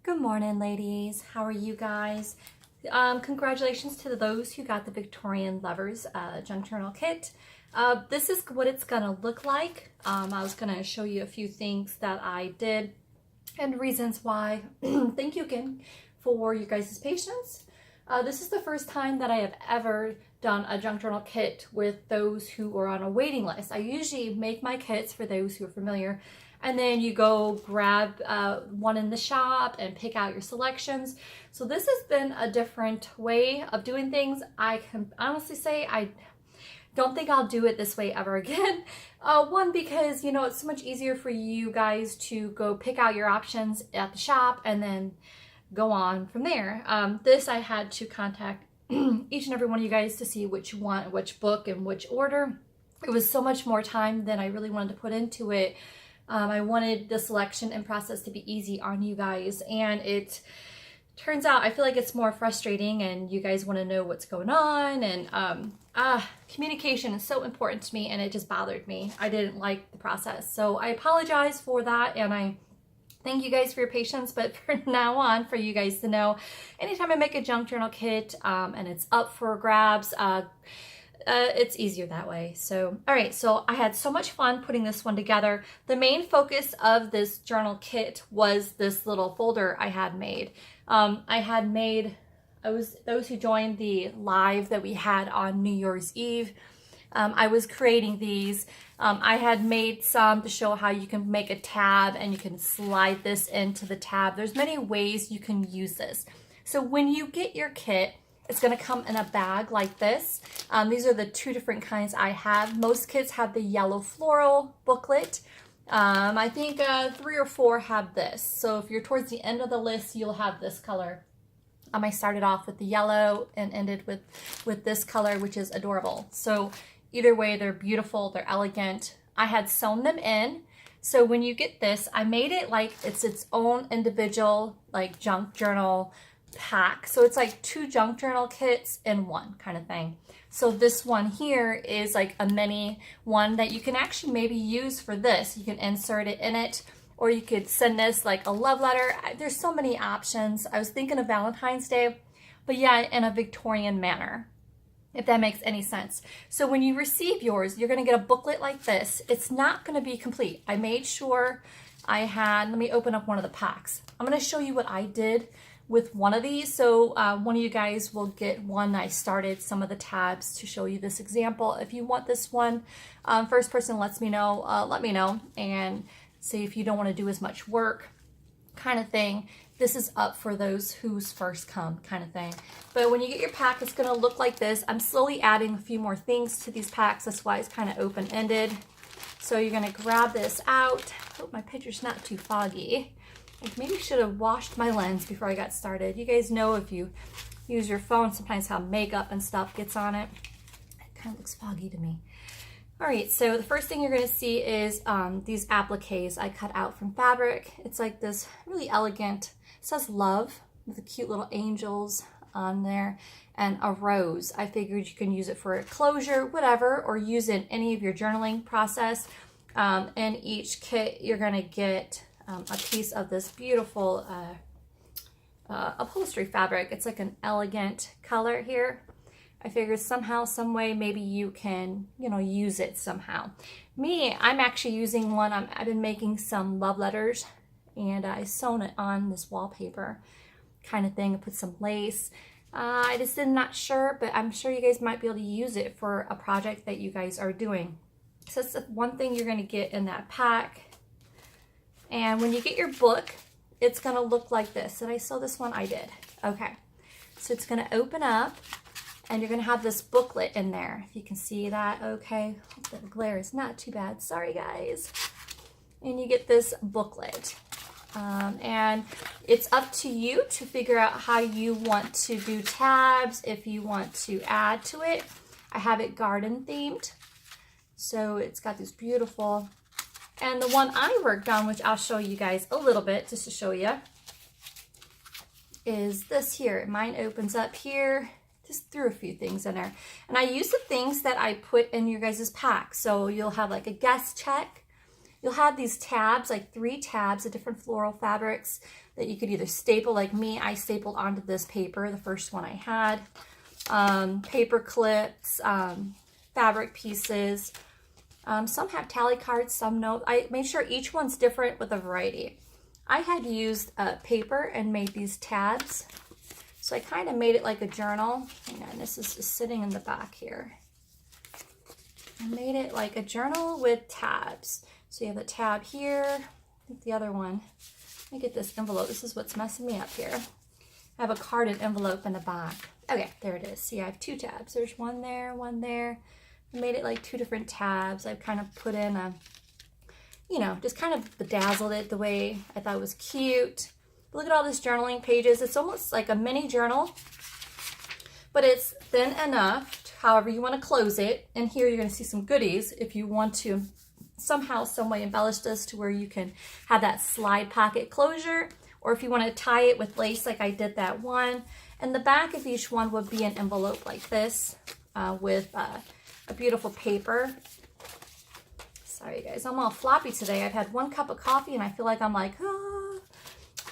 Good morning, ladies. How are you guys? Congratulations to those who got the Victorian Lovers Junk Journal Kit. This is what it's gonna look like. I was gonna show you a few things that I did and reasons why. Thank you again for you guys' patience. This is the first time that I have ever done a junk journal kit with those who are on a waiting list. I usually make my kits for those who are familiar, and then you go grab one in the shop and pick out your selections. So this has been a different way of doing things. I can honestly say I don't think I'll do it this way ever again. One, because it's so much easier for you guys to go pick out your options at the shop and then go on from there. This I had to contact each and every one of you guys to see which one, which book, and which order. It was so much more time than I really wanted to put into it. I wanted the selection and process to be easy on you guys, and it turns out I feel like it's more frustrating, and you guys want to know what's going on, and communication is so important to me, and it just bothered me. I didn't like the process, so I apologize for that, and I thank you guys for your patience. But from now on, for you guys to know, anytime I make a junk journal kit and it's up for grabs, it's easier that way. So, all right, so I had so much fun putting this one together. The main focus of this journal kit was this little folder I had made. Those who joined the live that we had on New Year's Eve, I was creating these. I had made some to show how you can make a tab and you can slide this into the tab. There's many ways you can use this. So when you get your kit, it's going to come in a bag like this. These are the two different kinds I have. Most kits have the yellow floral booklet. I think 3 or 4 have this. So if you're towards the end of the list, you'll have this color. I started off with the yellow and ended with this color, which is adorable. So either way, they're beautiful, they're elegant. I had sewn them in. So when you get this, I made it like it's its own individual like junk journal pack. So it's like 2 junk journal kits in one kind of thing. So this one here is like a mini one that you can actually maybe use for this. You can insert it in it, or you could send this like a love letter. There's so many options. I was thinking of Valentine's Day, but yeah, in a Victorian manner, if that makes any sense. So when you receive yours, you're going to get a booklet like this. It's not going to be complete. I made sure I had, let me open up one of the packs. I'm going to show you what I did with one of these. So one of you guys will get one. I started some of the tabs to show you this example. If you want this one, first person lets me know, let me know, and say if you don't want to do as much work kind of thing. This is up for those who's first come kind of thing. But when you get your pack, it's going to look like this. I'm slowly adding a few more things to these packs. That's why it's kind of open-ended. So you're going to grab this out. Hope my picture's not too foggy. I maybe should have washed my lens before I got started. You guys know if you use your phone, sometimes how makeup and stuff gets on it. It kind of looks foggy to me. All right, so the first thing you're going to see is these appliques I cut out from fabric. It's like this really elegant, it says love with the cute little angels on there and a rose. I figured you can use it for a closure, whatever, or use it in any of your journaling process. In each kit, you're going to get a piece of this beautiful upholstery fabric. It's like an elegant color here. I figured somehow, some way, maybe you can, use it somehow. Me, I'm actually using one. I've been making some love letters, and I sewn it on this wallpaper kind of thing. I put some lace. I just am not sure, but I'm sure you guys might be able to use it for a project that you guys are doing. So that's the one thing you're going to get in that pack. And when you get your book, it's going to look like this. Did I sew this one? I did. Okay. So it's going to open up, and you're going to have this booklet in there. If you can see that, okay. Hope the glare is not too bad. Sorry, guys. And you get this booklet. And it's up to you to figure out how you want to do tabs, if you want to add to it. I have it garden themed. So it's got this beautiful, and the one I worked on, which I'll show you guys a little bit just to show you, is this here. Mine opens up here. Just threw a few things in there. And I use the things that I put in your guys' pack. So you'll have like a guest check. You'll have these tabs, like 3 tabs of different floral fabrics that you could either staple like me. I stapled onto this paper, the first one I had. Paper clips, fabric pieces. Some have tally cards, some no. I made sure each one's different with a variety. I had used paper and made these tabs. So I kind of made it like a journal. Hang on, this is just sitting in the back here. I made it like a journal with tabs. So you have a tab here. I think the other one. Let me get this envelope. This is what's messing me up here. I have a carded envelope in the back. Okay, there it is. See, I have 2 tabs. There's one there, one there. I made it like 2 different tabs. I've kind of put in a, you know, just kind of bedazzled it the way I thought it was cute. Look at all these journaling pages. It's almost like a mini journal, but it's thin enough, however you want to close it. And here you're going to see some goodies if you want to somehow, some way embellish this to where you can have that slide pocket closure, or if you want to tie it with lace like I did that one. And the back of each one would be an envelope like this with a beautiful paper. Sorry guys, I'm all floppy today. I've had 1 cup of coffee and I feel like I'm like, ah.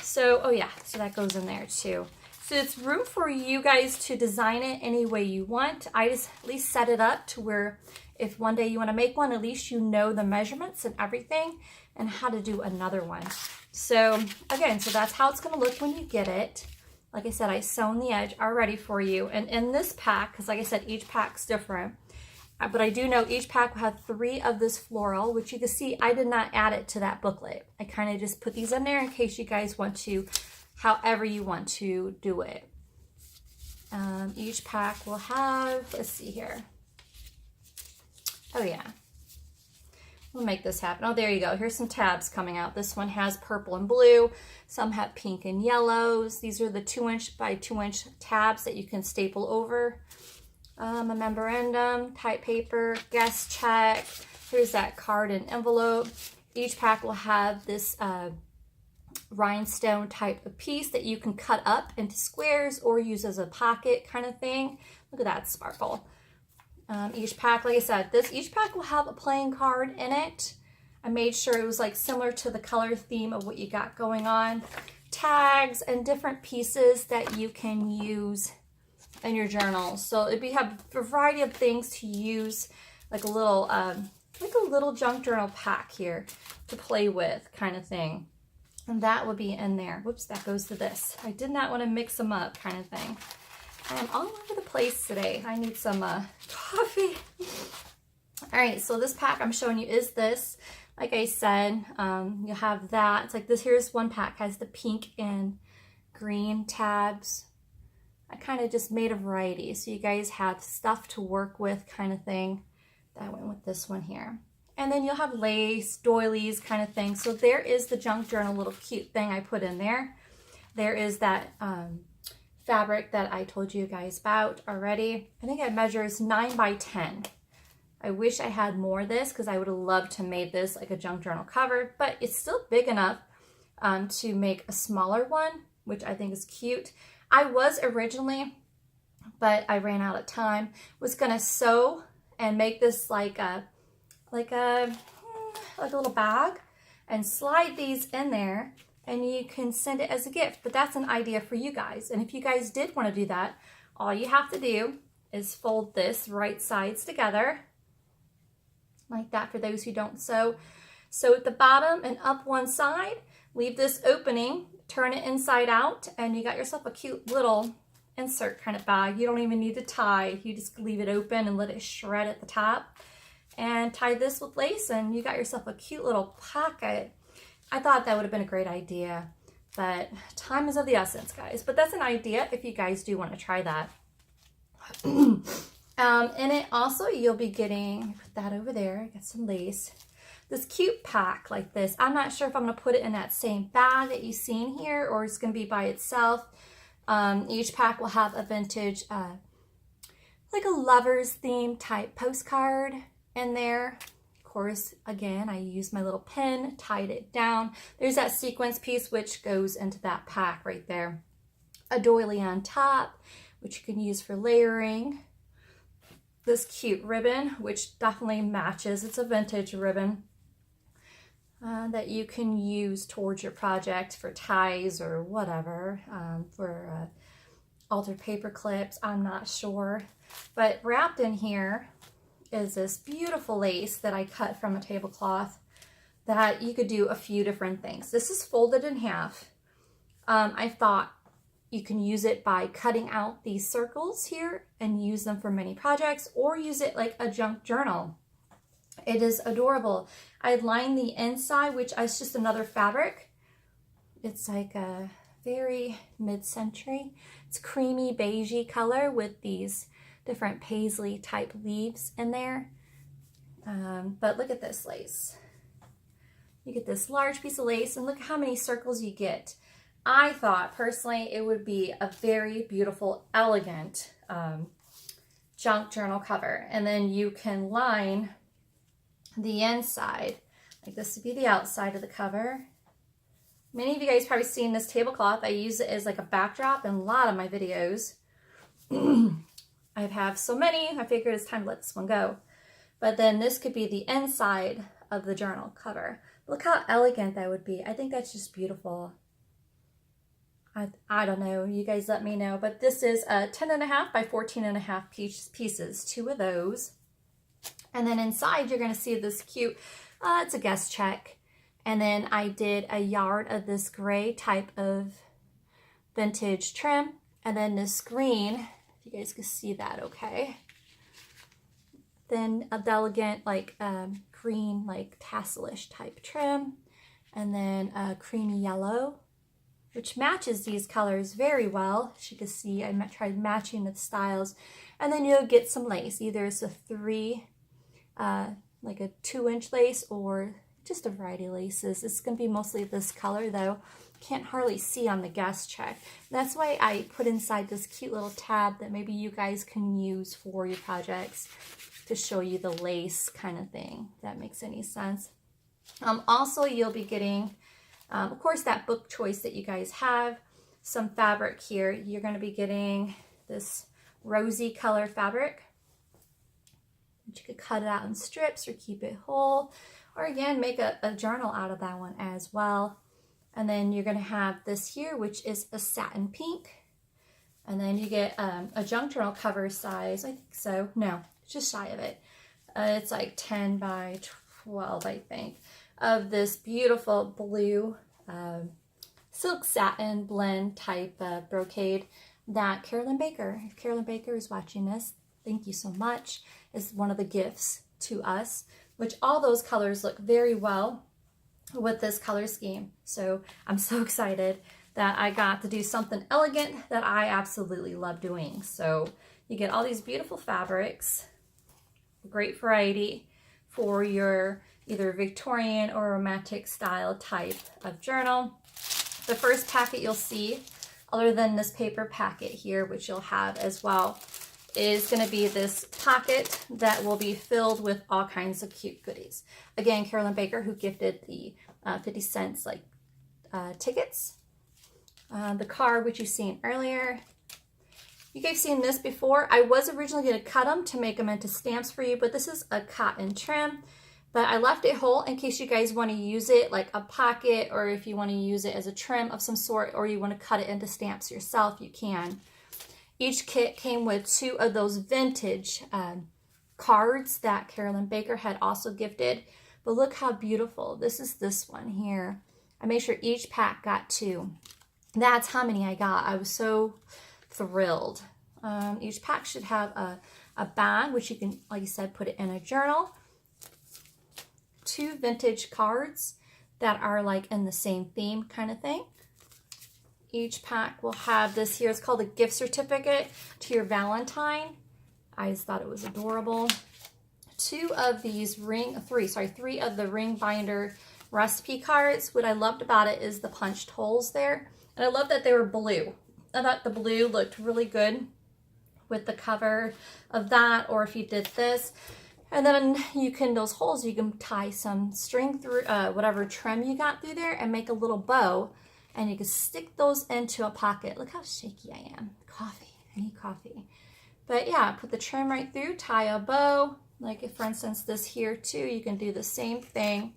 So, oh yeah, so that goes in there too. So it's room for you guys to design it any way you want. I just at least set it up to where if one day you want to make one, at least you know the measurements and everything and how to do another one. So again, so that's how it's going to look when you get it. Like I said, I sewn the edge already for you. And in this pack, because like I said, each pack's different, but I do know each pack will have 3 of this floral, which you can see I did not add it to that booklet. I kind of just put these in there in case you guys want to, however you want to do it. Each pack will have, let's see here. Oh yeah, we'll make this happen. Oh, there you go. Here's some tabs coming out. This one has purple and blue. Some have pink and yellows. These are the 2" by 2" tabs that you can staple over. A memorandum, type paper, guest check. Here's that card and envelope. Each pack will have this rhinestone type of piece that you can cut up into squares or use as a pocket kind of thing. Look at that sparkle. Each pack, like I said, each pack will have a playing card in it. I made sure it was like similar to the color theme of what you got going on. Tags and different pieces that you can use in your journal. So we have a variety of things to use, like a little junk journal pack here to play with kind of thing. And that would be in there. Whoops, that goes to this. I did not want to mix them up kind of thing. I am all over the place today. I need some coffee. All right, so this pack I'm showing you is this. Like I said, you'll have that. It's like this. Here's one pack, has the pink and green tabs. I kind of just made a variety so you guys have stuff to work with kind of thing. That went with this one here. And then you'll have lace, doilies kind of thing. So there is the junk journal little cute thing I put in there. There is that fabric that I told you guys about already. I think it measures 9 by 10. I wish I had more of this because I would have loved to make this like a junk journal cover, but it's still big enough to make a smaller one, which I think is cute. I was originally, but I ran out of time, was gonna sew and make this like a little bag and slide these in there, and you can send it as a gift. But that's an idea for you guys. And if you guys did want to do that, all you have to do is fold this right sides together like that for those who don't sew. Sew at the bottom and up one side, leave this opening, turn it inside out, and you got yourself a cute little insert kind of bag. You don't even need to tie. You just leave it open and let it shred at the top. And tie this with lace and you got yourself a cute little pocket. I thought that would have been a great idea, but time is of the essence, guys. But that's an idea if you guys do want to try that. In it also, you'll be getting, put that over there, got some lace. This cute pack like this. I'm not sure if I'm going to put it in that same bag that you've seen here or it's going to be by itself. Each pack will have a vintage, like a lover's theme type postcard in there. Of course, again, I used my little pin, tied it down. There's that sequence piece which goes into that pack right there. A doily on top, which you can use for layering. This cute ribbon, which definitely matches. It's a vintage ribbon. that you can use towards your project for ties or whatever, for altered paper clips, I'm not sure. But wrapped in here is this beautiful lace that I cut from a tablecloth that you could do a few different things. This is folded in half. I thought you can use it by cutting out these circles here and use them for many projects, or use it like a junk journal. It is adorable. I lined the inside, which is just another fabric. It's like a very mid-century. It's creamy beigey color with these different paisley type leaves in there. But look at this lace. You get this large piece of lace, and look how many circles you get. I thought personally it would be a very beautiful, elegant junk journal cover. And then you can line the inside. Like this would be the outside of the cover. Many of you guys probably seen this tablecloth. I use it as like a backdrop in a lot of my videos. I have so many, I figured it's time to let this one go. But then this could be the inside of the journal cover. Look how elegant that would be. I think that's just beautiful. I don't know, you guys let me know. But this is a 10.5 by 14.5 pieces, 2 of those. And then inside you're gonna see this cute, it's a guest check. And then I did a yard of this gray type of vintage trim. And then this green, if you guys can see that okay. Then a elegant like green, like tasselish type trim. And then a creamy yellow, which matches these colors very well. As you can see, I tried matching the styles. And then you'll get some lace. Either it's a 3, like a 2-inch lace, or just a variety of laces. It's going to be mostly this color though. Can't hardly see on the guest check. That's why I put inside this cute little tab that maybe you guys can use for your projects to show you the lace kind of thing, if that makes any sense. Also, you'll be getting, of course, that book choice that you guys have. Some fabric here. You're going to be getting this rosy color fabric. You could cut it out in strips or keep it whole. Or again, make a journal out of that one as well. And then you're going to have this here, which is a satin pink. And then you get a junk journal cover size, I think so. No, just shy of it. It's like 10 by 12, I think, of this beautiful blue silk satin blend type brocade that Carolyn Baker, if Carolyn Baker is watching this, thank you so much, is one of the gifts to us, which all those colors look very well with this color scheme. So I'm so excited that I got to do something elegant that I absolutely love doing. So you get all these beautiful fabrics, great variety for your either Victorian or romantic style type of journal. The first packet you'll see, other than this paper packet here, which you'll have as well, is going to be this pocket that will be filled with all kinds of cute goodies. Again, Carolyn Baker, who gifted the 50 cents like tickets. The card, which you've seen earlier. You guys seen this before. I was originally going to cut them to make them into stamps for you, but this is a cotton trim. But I left it whole in case you guys want to use it like a pocket, or if you want to use it as a trim of some sort, or you want to cut it into stamps yourself, you can. Each kit came with 2 of those vintage cards that Carolyn Baker had also gifted. But look how beautiful. This is this one here. I made sure each pack got 2. That's how many I got. I was so thrilled. Each pack should have a bag, which you can, like I said, put it in a journal. 2 vintage cards that are like in the same theme kind of thing. Each pack will have this here. It's called a gift certificate to your Valentine. I just thought it was adorable. 3 of the ring binder recipe cards. What I loved about it is the punched holes there. And I love that they were blue. I thought the blue looked really good with the cover of that, or if you did this. And then you can, those holes, you can tie some string through, whatever trim you got through there, and make a little bow. And you can stick those into a pocket. Look how shaky I am. Coffee, I need coffee. But yeah, put the trim right through, tie a bow. Like if, for instance, this here too, you can do the same thing.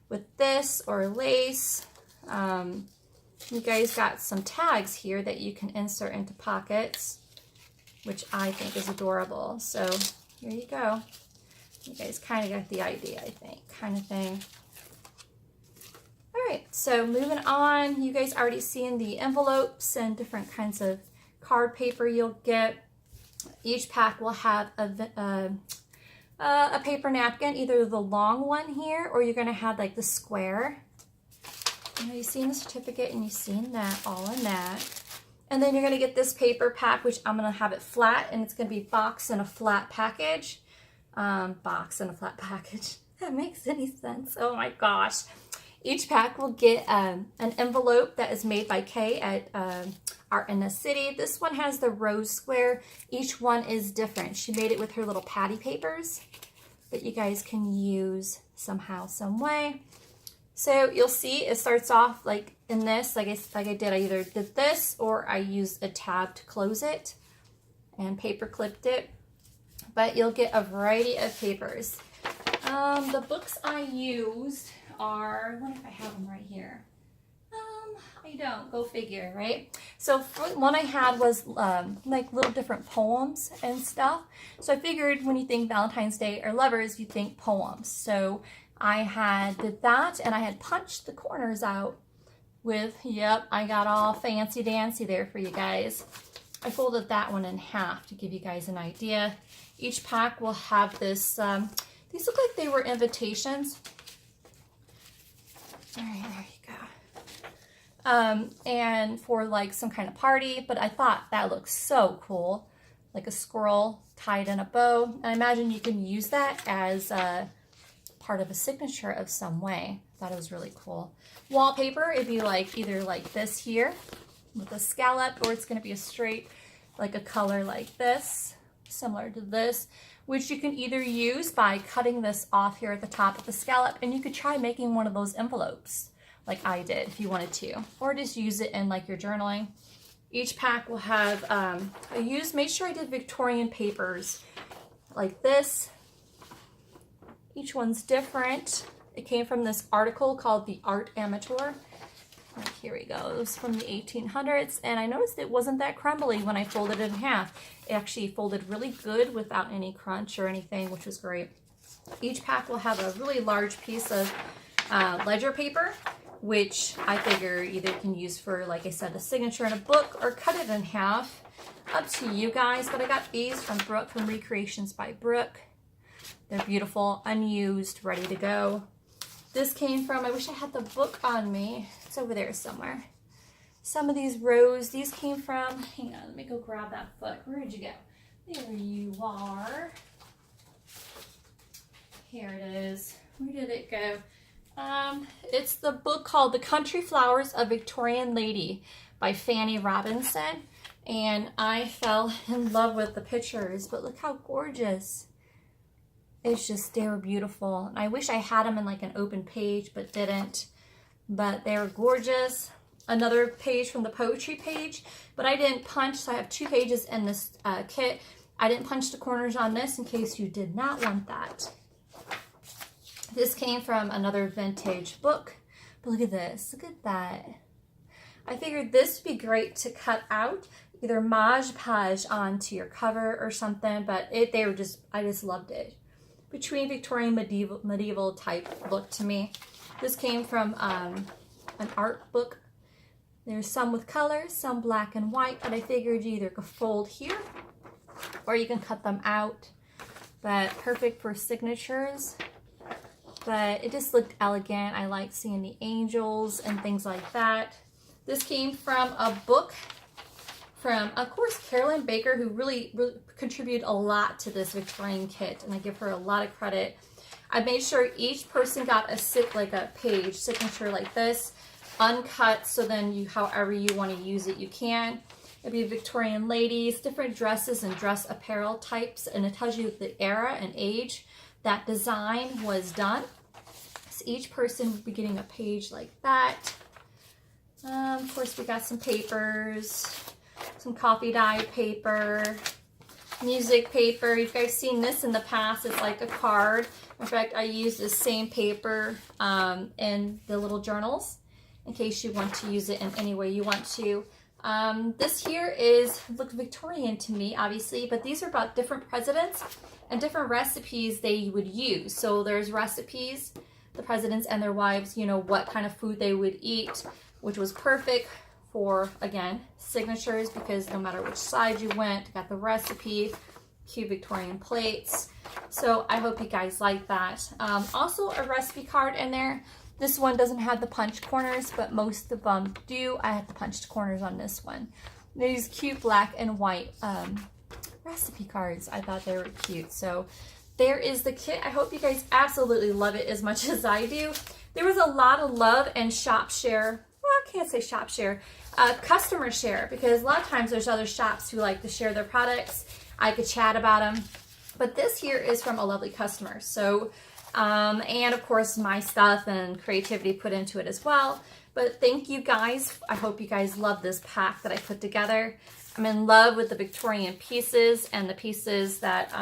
with this or lace. You guys got some tags here that you can insert into pockets, which I think is adorable. So here you go. You guys kind of got the idea, I think, kind of thing. All right, so moving on, you guys already seen the envelopes and different kinds of card paper you'll get. Each pack will have a paper napkin, either the long one here, or you're gonna have like the square. You know, you've seen the certificate and you've seen that, all in that. And then you're gonna get this paper pack, which I'm gonna have it flat, and it's gonna be box in a flat package. Box in a flat package. That makes any sense. Oh my gosh. Each pack will get an envelope that is made by Kay at Art in the City. This one has the rose square. Each one is different. She made it with her little patty papers that you guys can use somehow, some way. So you'll see it starts off like in this, like I did. I either did this or I used a tab to close it and paper clipped it. But you'll get a variety of papers. The books I used are, what if I have them right here? I don't, go figure, right? So one I had was like little different poems and stuff. So I figured when you think Valentine's Day or lovers, you think poems. So I did that, and I had punched the corners out with, yep, I got all fancy dancy there for you guys. I folded that one in half to give you guys an idea. Each pack will have this, these look like they were invitations. All right, there you go. And for like some kind of party, but I thought that looks so cool. Like a squirrel tied in a bow. And I imagine you can use that as part of a signature of some way. I thought it was really cool. Wallpaper, it'd be like either like this here with a scallop, or it's going to be a straight, like a color like this, similar to this, which you can either use by cutting this off here at the top of the scallop, and you could try making one of those envelopes like I did if you wanted to, or just use it in like your journaling. Each pack will have, made sure I did Victorian papers like this. Each one's different. It came from this article called The Art Amateur. Like, here we go. It was from the 1800s, and I noticed it wasn't that crumbly when I folded it in half. It actually folded really good without any crunch or anything, which was great. Each pack will have a really large piece of ledger paper, which I figure either you can use for, like I said, a signature in a book, or cut it in half. Up to you guys, but I got these from Brooke, from Recreations by Brooke. They're beautiful, unused, ready to go. This came from, I wish I had the book on me. It's over there somewhere. Some of these rows, these came from, hang on, let me go grab that book. Where did you go? There you are. Here it is. Where did it go? It's the book called The Country Flowers of Victorian Lady by Fanny Robinson. And I fell in love with the pictures, but look how gorgeous. It's just, they were beautiful. And I wish I had them in like an open page, but didn't. But they were gorgeous. Another page from the poetry page, but I didn't punch, so I have 2 pages in this kit. I didn't punch the corners on this in case you did not want that. This came from another vintage book, but look at this, look at that. I figured this would be great to cut out, either Mod Podge onto your cover or something, but I just loved it. Between Victorian medieval type look to me. This came from an art book. There's some with colors, some black and white, but I figured you either could fold here or you can cut them out. But perfect for signatures. But it just looked elegant. I like seeing the angels and things like that. This came from a book from, of course, Carolyn Baker, who really contributed a lot to this Victorian kit, and I give her a lot of credit. I made sure each person got a page signature like this, uncut, so then you, however you want to use it, you can. It'd be Victorian ladies, different dresses and dress apparel types, and it tells you the era and age that design was done. So each person would be getting a page like that. Of course, we got some papers, some coffee dye paper. music paper. You guys seen this in the past. It's like a card. In fact, I use the same paper in the little journals in case you want to use it in any way you want to. This here looks Victorian to me, obviously, but these are about different presidents and different recipes they would use. So there's recipes, the presidents and their wives, you know, what kind of food they would eat, which was perfect for, again, signatures, because no matter which side you went, you got the recipe, cute Victorian plates. So I hope you guys like that. Also a recipe card in there. This one doesn't have the punch corners, but most of them do. I have the punched corners on this one. These cute black and white recipe cards. I thought they were cute. So there is the kit. I hope you guys absolutely love it as much as I do. There was a lot of love and shop share. Well, I can't say shop share. Customer share, because a lot of times there's other shops who like to share their products. I could chat about them. But this here is from a lovely customer. So, and of course my stuff and creativity put into it as well. But thank you guys. I hope you guys love this pack that I put together. I'm in love with the Victorian pieces and the pieces that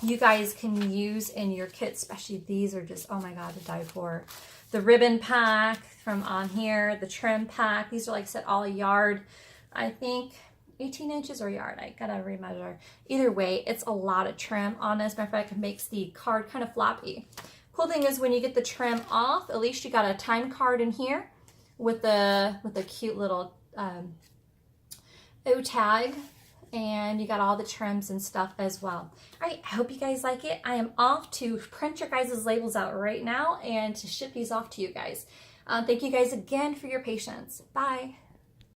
you guys can use in your kit. Especially these are just, oh my God, to die for. The ribbon pack from on here, the trim pack. These are like said all a yard. I think 18 inches or yard. I gotta remeasure. Either way, it's a lot of trim on this. Matter of fact, it makes the card kind of floppy. Cool thing is when you get the trim off, at least you got a time card in here with the cute little O tag, and you got all the trims and stuff as well. All right, I hope you guys like it. I am off to print your guys' labels out right now and to ship these off to you guys. Thank you guys again for your patience. Bye.